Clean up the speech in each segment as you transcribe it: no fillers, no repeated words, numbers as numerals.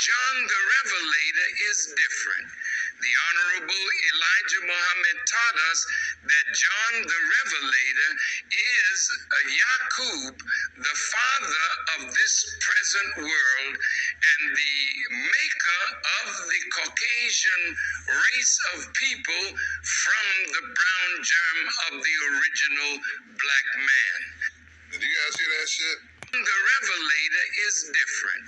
John the Revelator is different. The Honorable Elijah Muhammad taught us that John the Revelator is Yaqub, the father of this present world and the maker of the Caucasian race of people from the brown germ of the original black man. Did you guys see that shit? The Revelator is different.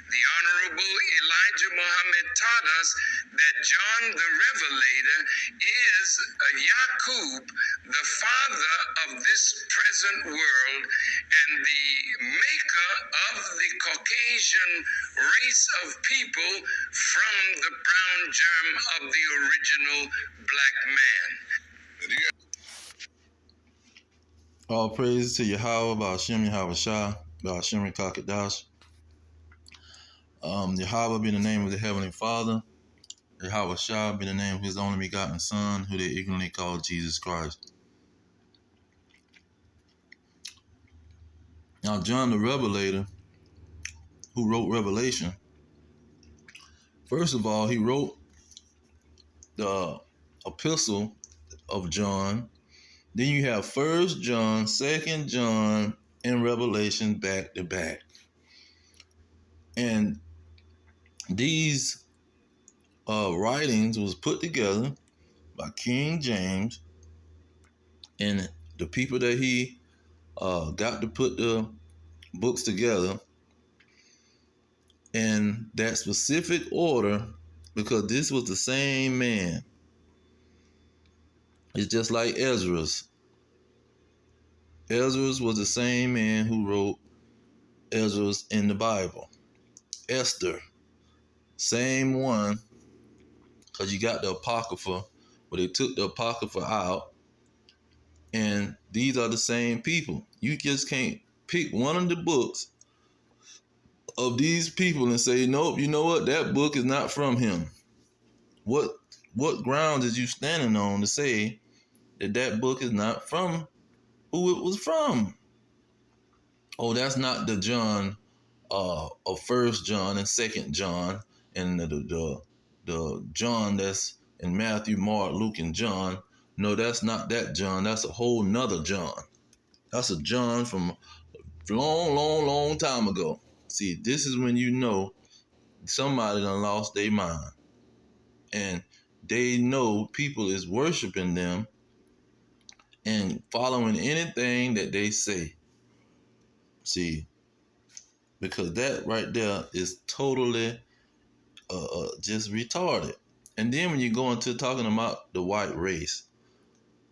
The Honorable Elijah Muhammad taught us that John the Revelator is Yaqub, the father of this present world and the maker of the Caucasian race of people from the brown germ of the original black man. Did you guys? All praise to Yahweh, Ba'ashem Yahweh Shah, Ba'ashem Kakadash. Yahweh be the name of the Heavenly Father. Yahweh Shah be the name of His only begotten Son, who they ignorantly call Jesus Christ. Now, John the Revelator, who wrote Revelation, first of all, he wrote the epistle of John. Then you have 1 John, 2 John, and Revelation back to back. And these writings was put together by King James and the people that he got to put the books together in that specific order, because this was the same man. It's just like Ezra's. Ezra's was the same man who wrote Ezra's in the Bible. Esther, same one, because you got the Apocrypha, where they took the Apocrypha out, and these are the same people. You just can't pick one of the books of these people and say, nope, you know what, that book is not from him. What grounds is you standing on to say that that book is not from who it was from? Oh, that's not the John of 1 John and 2 John and the John that's in Matthew, Mark, Luke, and John. No, that's not that John. That's a whole nother John. That's a John from a long time ago. See, this is when you know somebody done lost their mind. And they know people is worshiping them and following anything that they say. See, because that right there is totally just retarded. And then when you go into talking about the white race,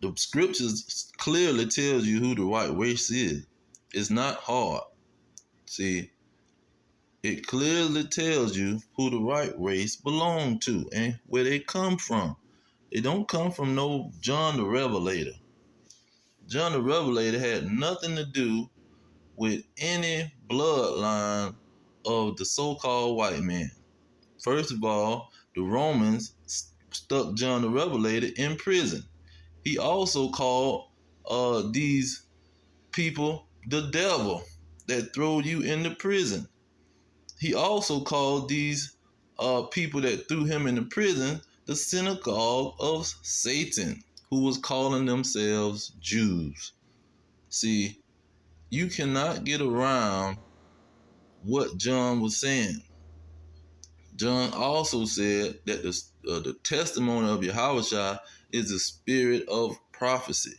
the scriptures clearly tells you who the white race is. It's not hard. See, it clearly tells you who the white race belong to and where they come from. They don't come from no John the Revelator. John the Revelator had nothing to do with any bloodline of the so-called white man. First of all, the Romans stuck John the Revelator in prison. He also called these people the devil that throw you into prison. He also called these people that threw him into prison the synagogue of Satan, who was calling themselves Jews. See, you cannot get around what John was saying. John also said that the testimony of Yahushua is the spirit of prophecy.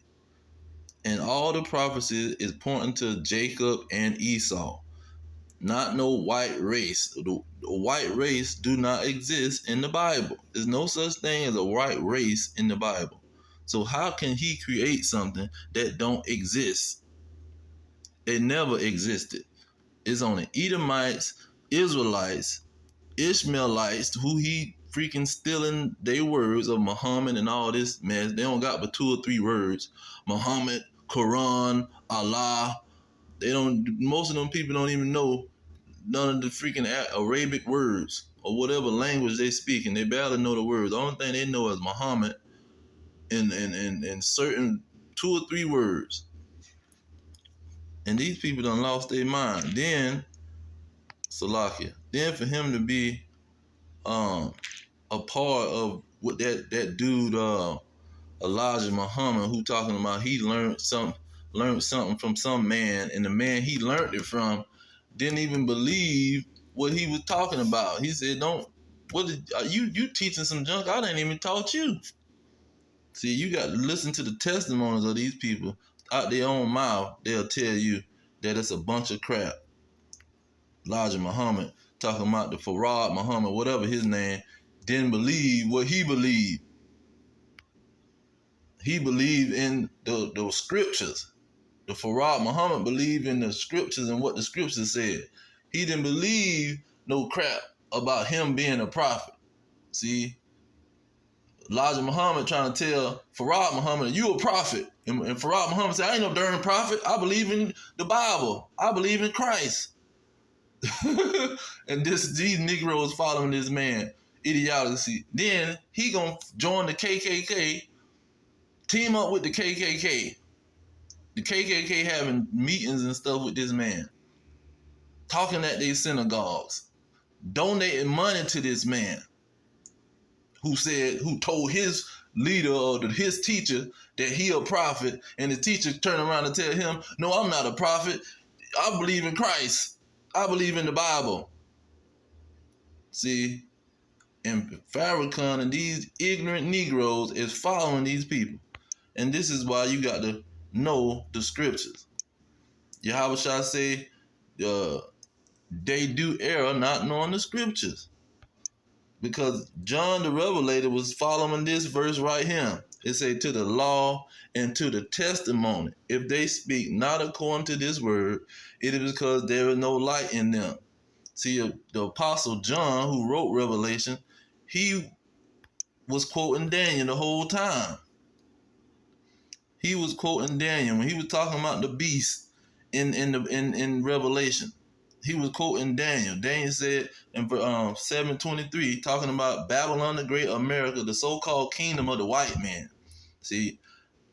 And all the prophecy is pointing to Jacob and Esau, not no white race. The white race do not exist in the Bible. There's no such thing as a white race in the Bible. So how can he create something that don't exist? It never existed. It's only Edomites, Israelites, Ishmaelites, who he freaking stealing their words of Muhammad and all this mess. They don't got but 2 or 3 words. Muhammad, Quran, Allah. Most of them people don't even know none of the freaking Arabic words or whatever language they speak, and they barely know the words. The only thing they know is Muhammad and certain 2 or 3 words. And these people done lost their mind. Then, Salakia, then for him to be a part of what that dude Elijah Muhammad, who talking about he learned something from some man, and the man he learned it from didn't even believe what he was talking about. He said, "Don't. What are you teaching some junk I didn't even taught you." See, you got to listen to the testimonies of these people out their own mouth. They'll tell you that it's a bunch of crap. Elijah Muhammad talking about the Farrad Muhammad, whatever his name, didn't believe what he believed. He believed in the scriptures. The Farrad Muhammad believed in the scriptures and what the scriptures said. He didn't believe no crap about him being a prophet. See, Elijah Muhammad trying to tell Farrad Muhammad, you a prophet. And Farrad Muhammad said, I ain't no darn prophet. I believe in the Bible. I believe in Christ. And these Negroes following this man, ideology. Then he gonna join the KKK, team up with the KKK. The KKK having meetings and stuff with this man, talking at their synagogues, donating money to this man who told his leader or his teacher that he a prophet, and the teacher turned around and tell him, no, I'm not a prophet. I believe in Christ. I believe in the Bible. See, and Farrakhan and these ignorant Negroes is following these people. And this is why you got to know the scriptures. Yahweh shall say, they do err not knowing the scriptures. Because John the Revelator was following this verse right here. It say, to the law and to the testimony. If they speak not according to this word, it is because there is no light in them. See, the Apostle John, who wrote Revelation, he was quoting Daniel the whole time. He was quoting Daniel when he was talking about the beast in Revelation. He was quoting Daniel. Daniel said in 7:23, talking about Babylon the Great, America, the so-called kingdom of the white man. See,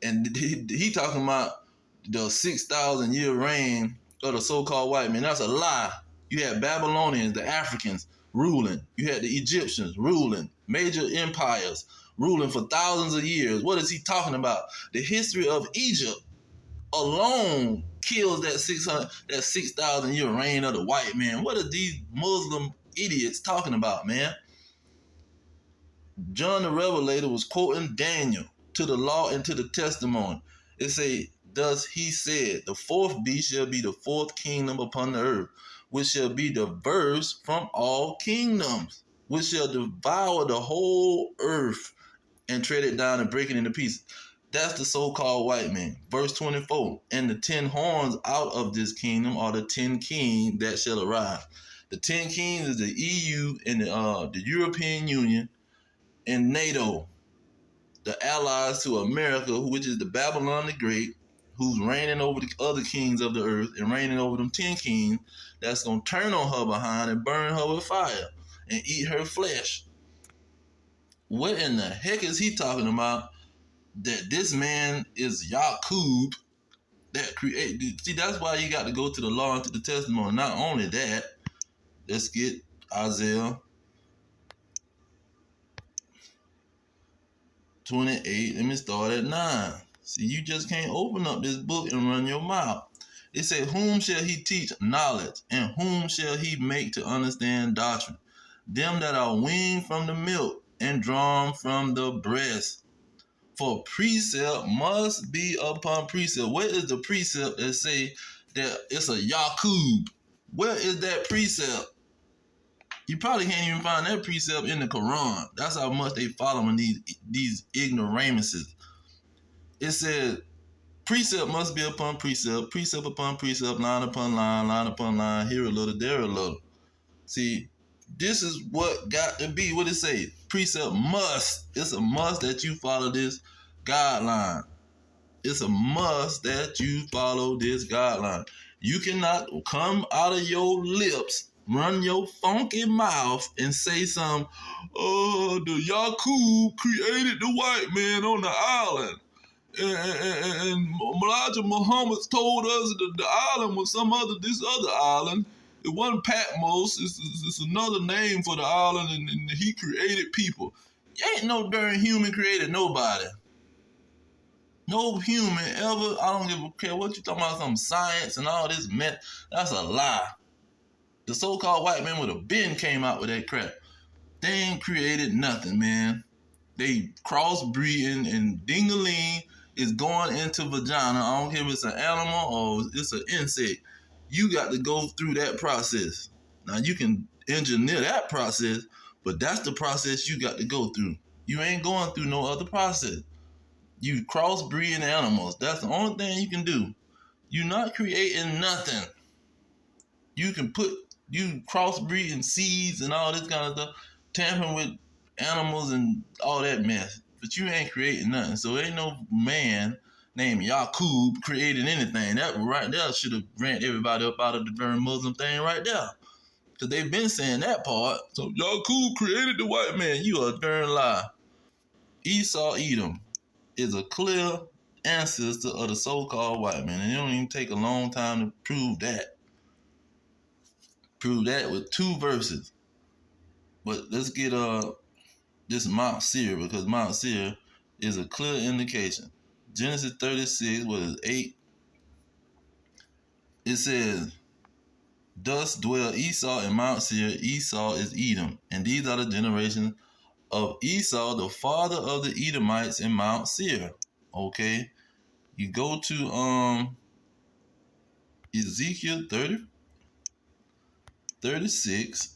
and he talking about the 6,000 year reign of the so-called white man. That's a lie. You had Babylonians, the Africans, ruling. You had the Egyptians ruling, major empires ruling for thousands of years. What is he talking about? The history of Egypt alone kills that 6,000 year reign of the white man. What are these Muslim idiots talking about, man? John the Revelator was quoting Daniel, to the law and to the testimony. It say, thus he said, the fourth beast shall be the fourth kingdom upon the earth, which shall be diverse from all kingdoms, which shall devour the whole earth and tread it down and break it into pieces. That's the so-called white man. Verse 24, and the 10 horns out of this kingdom are the 10 kings that shall arise. The 10 kings is the EU and the European Union and NATO, the allies to America, which is the Babylon the Great, who's reigning over the other kings of the earth and reigning over them 10 kings that's going to turn on her behind and burn her with fire and eat her flesh. What in the heck is he talking about? That this man is Yaqub that created. See, that's why you got to go to the law and to the testimony. Not only that, let's get Isaiah 28. Let me start at 9. See, you just can't open up this book and run your mouth. It said, whom shall he teach knowledge, and whom shall he make to understand doctrine? Them that are weaned from the milk and drawn from the breast. For precept must be upon precept. Where is the precept that say that it's a Yaqub? Where is that precept? You probably can't even find that precept in the Quran. That's how much they following these ignoramuses. It said precept must be upon precept, precept upon precept, line upon line, line upon line, here a little, there a little. See, this is what got to be. What it say? Precept must. It's a must that you follow this guideline. It's a must that you follow this guideline. You cannot come out of your lips, run your funky mouth, and say something, oh, the Yaqub created the white man on the island. And Elijah Muhammad told us that the island was this other island, It wasn't Patmos. It's another name for the island, and he created people. Ain't no darn human created nobody. No human ever. I don't give a care what you talking about. Some science and all this mess. That's a lie. The so-called white man with a bin came out with that crap. They ain't created nothing, man. They crossbreeding, and ding-a-ling is going into vagina. I don't care if it's an animal or it's an insect. You got to go through that process. Now, you can engineer that process, but that's the process you got to go through. You ain't going through no other process. You crossbreeding animals. That's the only thing you can do. You're not creating nothing. You crossbreeding seeds and all this kind of stuff, tampering with animals and all that mess. But you ain't creating nothing. So ain't no man named Yaqub created anything. That right there should have ran everybody up out of the darn Muslim thing right there. Because they've been saying that part. So Yaqub created the white man. You a darn lie. Esau Edom is a clear ancestor of the so-called white man. And it don't even take a long time to prove that. Prove that with 2 verses. But let's get this Mount Seir, because Mount Seir is a clear indication. Genesis 36, 8? It says, thus dwell Esau in Mount Seir. Esau is Edom. And these are the generations of Esau, the father of the Edomites in Mount Seir. Okay. You go to Ezekiel 36.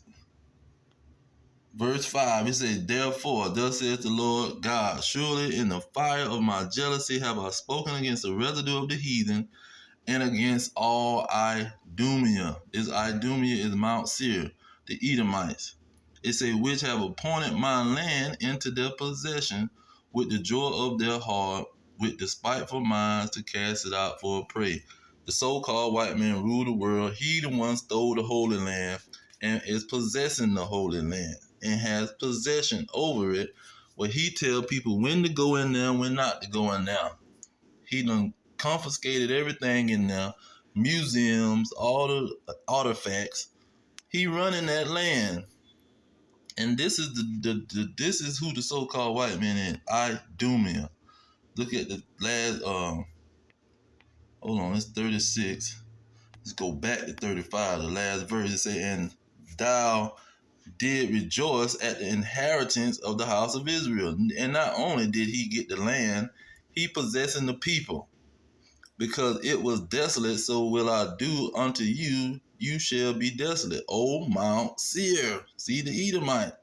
Verse 5, it says, therefore, thus says the Lord God, surely in the fire of my jealousy have I spoken against the residue of the heathen and against all Idumea. This Idumea is Mount Seir, the Edomites. It says, which have appointed my land into their possession with the joy of their heart, with despiteful minds to cast it out for a prey. The so-called white man ruled the world. He the one stole the Holy Land and is possessing the Holy Land and has possession over it, where he tell people when to go in there and when not to go in there. He done confiscated everything in there, museums, all the artifacts. He running that land. And this is this is who the so-called white man is, Idumea. Look at the last hold on, it's 36. Let's go back to 35. The last verse it say, and thou did rejoice at the inheritance of the house of Israel. And not only did he get the land, he possessing the people. Because it was desolate, so will I do unto you. You shall be desolate, O Mount Seir. See the Edomite.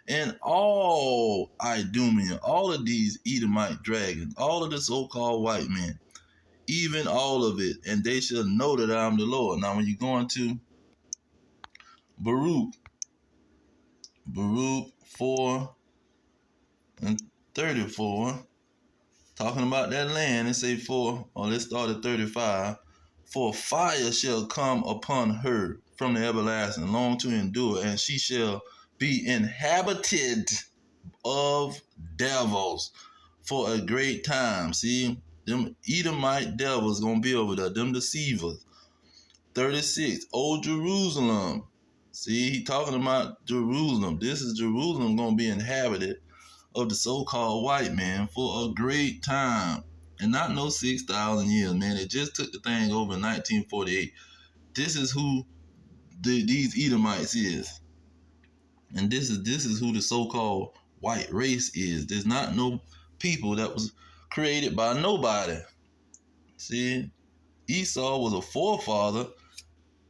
And all Idumea, all of these Edomite dragons, all of the so-called white men, even all of it, and they shall know that I am the Lord. Now when you go into Baruch 4 and 34, talking about that land, it say let's start at 35. For fire shall come upon her from the everlasting, long to endure, and she shall be inhabited of devils for a great time. See, them Edomite devils gonna be over there, them deceivers. 36, O Jerusalem. See, he talking about Jerusalem. This is Jerusalem gonna be inhabited of the so-called white man for a great time. And not no 6,000 years, man. They just took the thing over in 1948. This is who these Edomites is. And this is who the so-called white race is. There's not no people that was created by nobody. See, Esau was a forefather,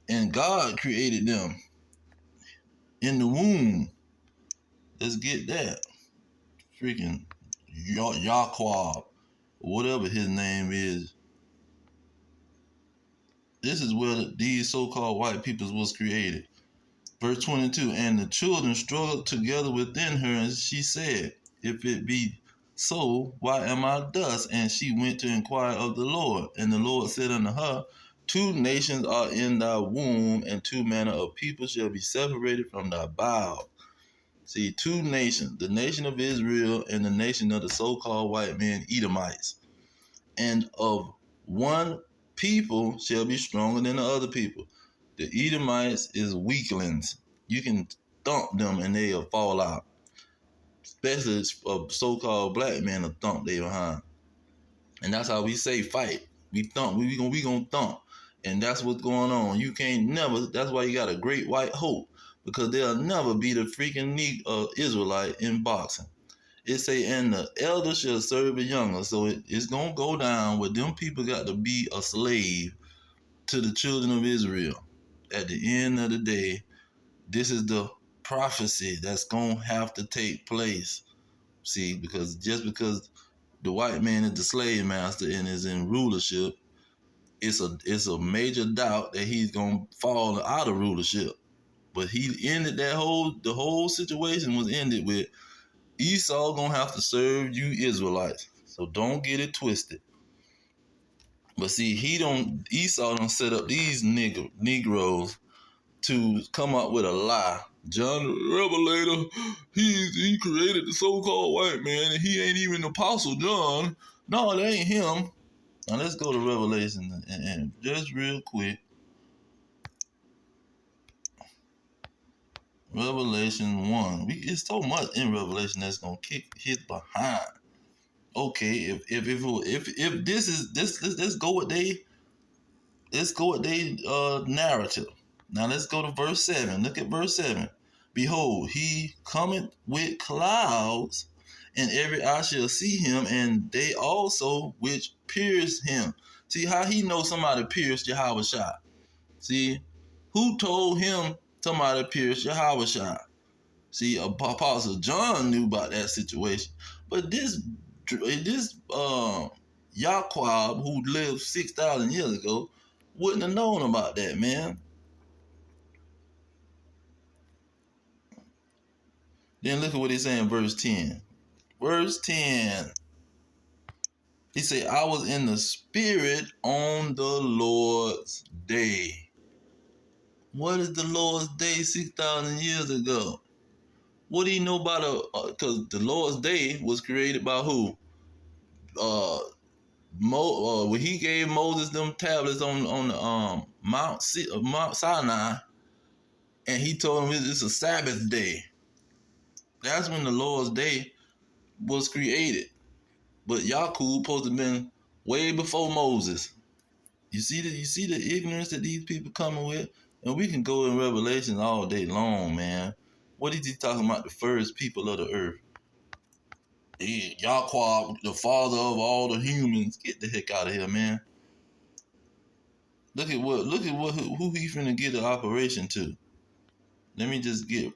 and God created them in the womb. Let's get that. Freaking Yaqub, whatever his name is. This is where these so-called white peoples was created. Verse 22, and the children struggled together within her, and she said, if it be so, why am I thus? And she went to inquire of the Lord. And the Lord said unto her, 2 nations are in thy womb, and 2 manner of people shall be separated from thy bowels. See, 2 nations, the nation of Israel and the nation of the so-called white men, Edomites. And of one people shall be stronger than the other people. The Edomites is weaklings. You can thump them and they'll fall out. Especially a so-called black man will thump they behind. And that's how we say fight. We thump. We gonna thump. And that's what's going on. You can't never. That's why you got a great white hope, because they'll never be the freaking Israelite in boxing. It say, and the elder shall serve the younger. So it's gonna go down where them people got to be a slave to the children of Israel. At the end of the day, this is the prophecy that's gonna have to take place. See, because just because the white man is the slave master and is in rulership, it's a major doubt that he's gonna fall out of rulership. But he ended the whole situation was ended with Esau gonna have to serve you Israelites. So don't get it twisted. But see, Esau don't set up these Negroes to come up with a lie. John the Revelator, he created the so-called white man, and he ain't even Apostle John. No, that ain't him. Now let's go to Revelation and just real quick. Revelation 1. It's so much in Revelation that's gonna kick his behind. Okay, if this is this, let's go with they narrative. Now let's go to verse 7. Look at verse 7. Behold, he cometh with clouds, and every eye shall see him, and they also which pierced him. See how he knows somebody pierced Yahweh Shai. See, who told him somebody pierced Yahweh Shai? See, Apostle John knew about that situation, but this Yaqub, who lived 6,000 years ago, wouldn't have known about that, man. Then look at what he's saying in verse 10. Verse 10. He said, I was in the spirit on the Lord's day. What is the Lord's day 6,000 years ago? What do you know about because the Lord's day was created by who? When he gave Moses them tablets on the Mount Sinai, and he told him it's a Sabbath day. That's when the Lord's day was created. But Yaqub supposed to have been way before Moses. You see the ignorance that these people coming with? And we can go in Revelation all day long, man. What is he talking about? The first people of the earth. Yahweh, the father of all the humans. Get the heck out of here, man. Look at who he finna get the operation to. Let me just get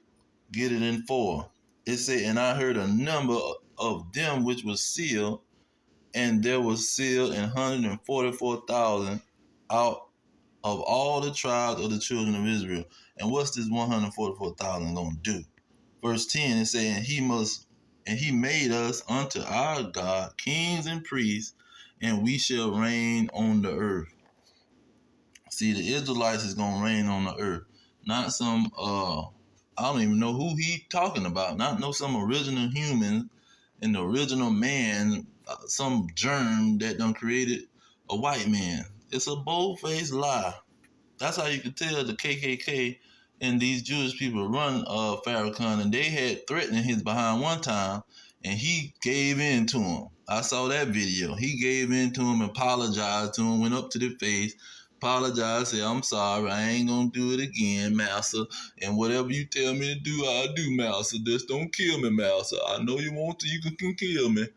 it in 4. It say, and I heard a number of them which was sealed, and there was sealed 144,000 out of all the tribes of the children of Israel. And what's this 144,000 gonna do? Verse 10 is saying, he made us unto our God kings and priests, and we shall reign on the earth. See, the Israelites is gonna reign on the earth, not some I don't even know who he talking about. Not know some original human and the original man, some germ that done created a white man. It's a bold-faced lie. That's how you can tell the KKK and these Jewish people run FARRAKHAN, and they had threatened his behind one time, and he gave in to him. I saw that video. He gave in to him, apologized to him, went up to the face, apologized, said, I'm sorry, I ain't gonna do it again, master, and whatever you tell me to do, I'll do, master. Just don't kill me, master. I know you want to, you can kill me.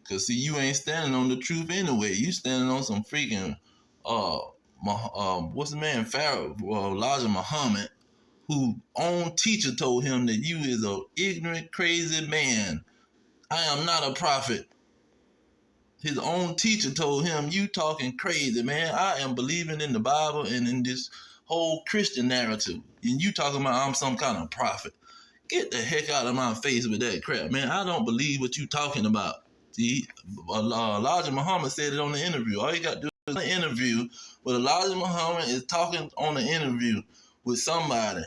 Because, see, you ain't standing on the truth anyway. You standing on some freaking, what's the man, Elijah Muhammad, who own teacher told him that you is a ignorant, crazy man. I am not a prophet. His own teacher told him, you talking crazy, man. I am believing in the Bible and in this whole Christian narrative. And you talking about I'm some kind of prophet. Get the heck out of my face with that crap, man. I don't believe what you talking about. See, Elijah Muhammad said it on the interview. All you got to do is an interview where Elijah Muhammad is talking on the interview with somebody.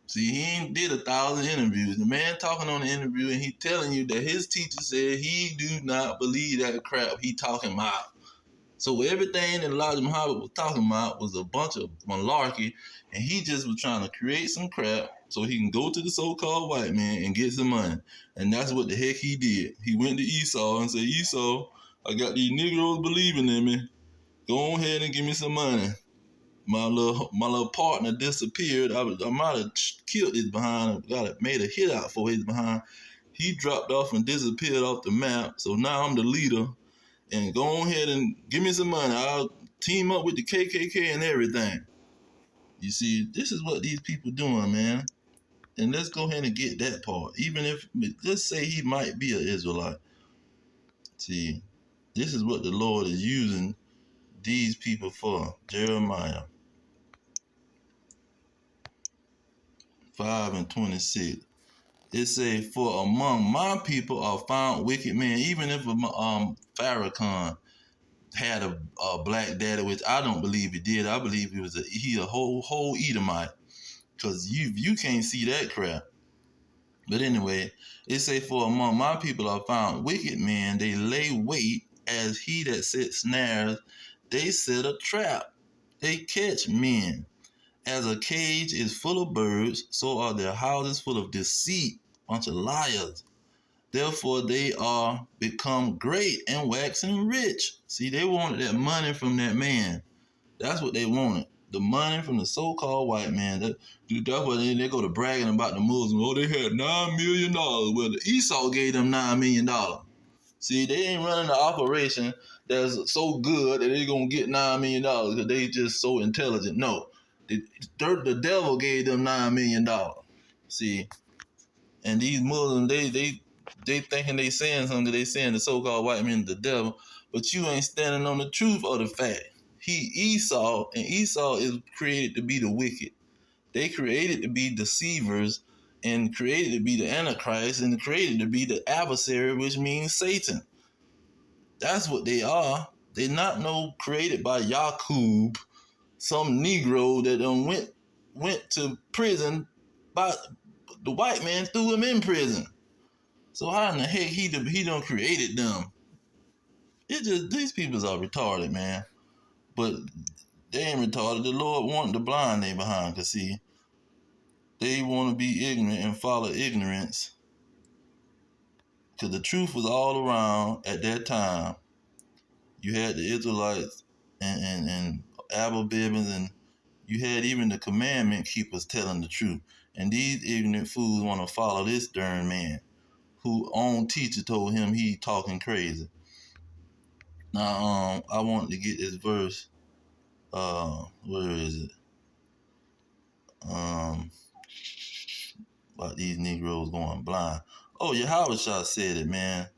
See, he ain't did 1,000 interviews. The man talking on the interview, and he telling you that his teacher said he do not believe that crap he talking about. So everything that Elijah Muhammad was talking about was a bunch of malarkey, and he just was trying to create some crap so he can go to the so-called white man and get some money. And that's what the heck he did. He went to Esau and said, Esau, I got these Negroes believing in me. Go ahead and give me some money. My little partner disappeared. I might have killed his behind, made a hit out for his behind. He dropped off and disappeared off the map. So now I'm the leader. And go ahead and give me some money. I'll team up with the KKK and everything. You see, this is what these people doing, man. And let's go ahead and get that part. Even if, let's say he might be an Israelite. See, this is what the Lord is using these people for. Jeremiah 5:26. It say, for among my people are found wicked men. Even if Farrakhan had a black daddy, which I don't believe he did. I believe he a whole Edomite, because you can't see that crap. But anyway, it say, for among my people are found wicked men. They lay wait as he that sets snares. They set a trap. They catch men. As a cage is full of birds, so are their houses full of deceit. Bunch of liars. Therefore they are become great and waxing rich. See, they wanted that money from that man. That's what they wanted. The money from the so-called white man. That's why they go to bragging about the Muslims. Oh, they had $9 million. Well, the Esau gave them $9 million. See, they ain't running the operation that's so good that they're going to get $9 million because they just so intelligent. No, the devil gave them $9 million. See, and these Muslims, they thinking they saying something. They saying the so-called white man the devil, but you ain't standing on the truth of the fact. He Esau, and Esau is created to be the wicked. They created to be deceivers, and created to be the Antichrist, and created to be the adversary, which means Satan. That's what they are. They're not created by Yaqub, some Negro that went to prison by the white man threw him in prison. So how in the heck he done created them? It just, these people are retarded, man. But they ain't retarded. The Lord wanted to blind they behind, cause see, they want to be ignorant and follow ignorance. Cause the truth was all around at that time. You had the Israelites and Abel Bibbins, and you had even the commandment keepers telling the truth. And these ignorant fools want to follow this darn man, who own teacher told him he talking crazy. Now, I wanted to get this verse. Where is it? About these Negroes going blind. Oh, Yahweh said it, man.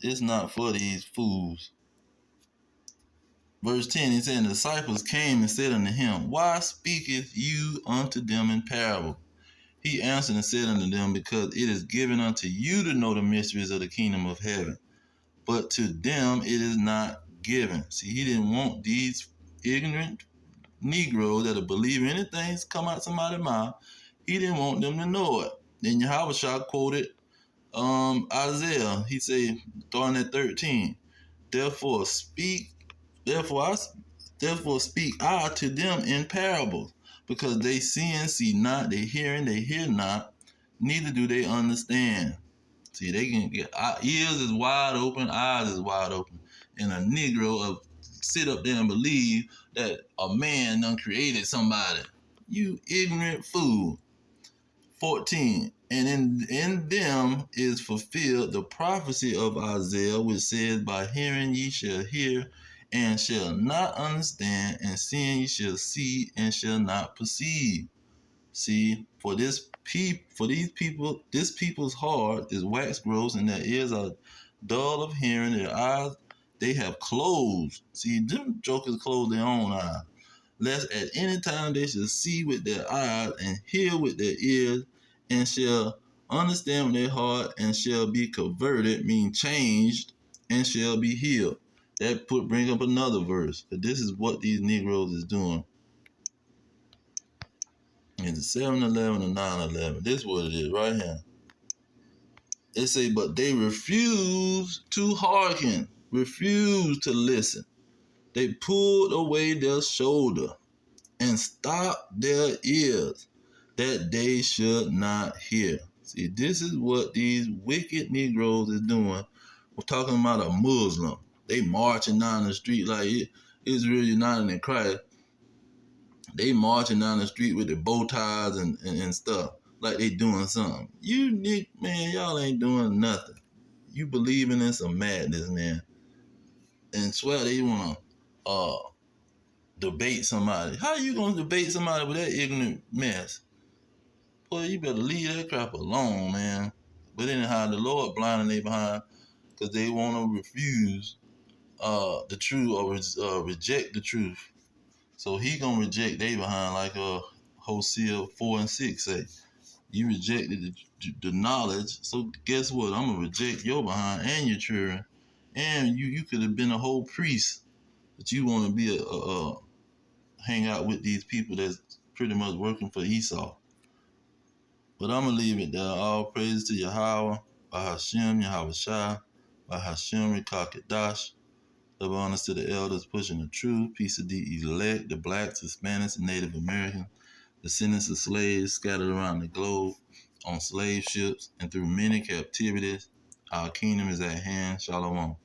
It's not for these fools. Verse 10, he said, the disciples came and said unto him, why speaketh you unto them in parable? He answered and said unto them, because it is given unto you to know the mysteries of the kingdom of heaven, but to them it is not given. See, he didn't want these ignorant Negroes that believe anything come out somebody's mouth. He didn't want them to know it. Then Yahweh quoted Isaiah. He said, starting at 13, therefore speak I to them in parables, because they see and see not, they hear not, neither do they understand. See, they can get ears is wide open, eyes is wide open, and a Negro sit up there and believe that a man done created somebody. You ignorant fool. 14, and in them is fulfilled the prophecy of Isaiah, which says, by hearing ye shall hear and shall not understand, and seeing ye shall see and shall not perceive. See, for these people, this people's heart is wax gross, and their ears are dull of hearing, their eyes they have closed. See, them jokers close their own eyes, lest at any time they shall see with their eyes and hear with their ears, and shall understand with their heart, and shall be converted, mean changed, and shall be healed. That bring up another verse. But this is what these Negroes is doing. It's 7-11 and 9-11. This is what it is right here. It say, but they refuse to hearken, refuse to listen. They pulled away their shoulder and stopped their ears that they should not hear. See, this is what these wicked Negroes is doing. We're talking about a Muslim. They marching down the street like Israel united in Christ. They marching down the street with their bow ties and stuff like they doing something. You man, y'all ain't doing nothing. You believing in some madness, man. And swear they wanna debate somebody. How you gonna debate somebody with that ignorant mess? Boy, you better leave that crap alone, man. But anyhow, the Lord blinding they behind because they wanna refuse the truth or reject the truth. So he gonna reject they behind like Hosea 4 and 6 say. You rejected the knowledge, so guess what? I'm gonna reject your behind and your children, and you could have been a whole priest, but you want to be a hang out with these people that's pretty much working for Esau. But I'm gonna leave it there. All praise to Yahweh, by Hashem, Yahweh Shai, by Hashem, Rekakadash. Love honors to the elders pushing the truth. Peace to the elect, the blacks, Hispanics, and Native Americans, descendants of slaves scattered around the globe on slave ships and through many captivities. Our kingdom is at hand. Shalom.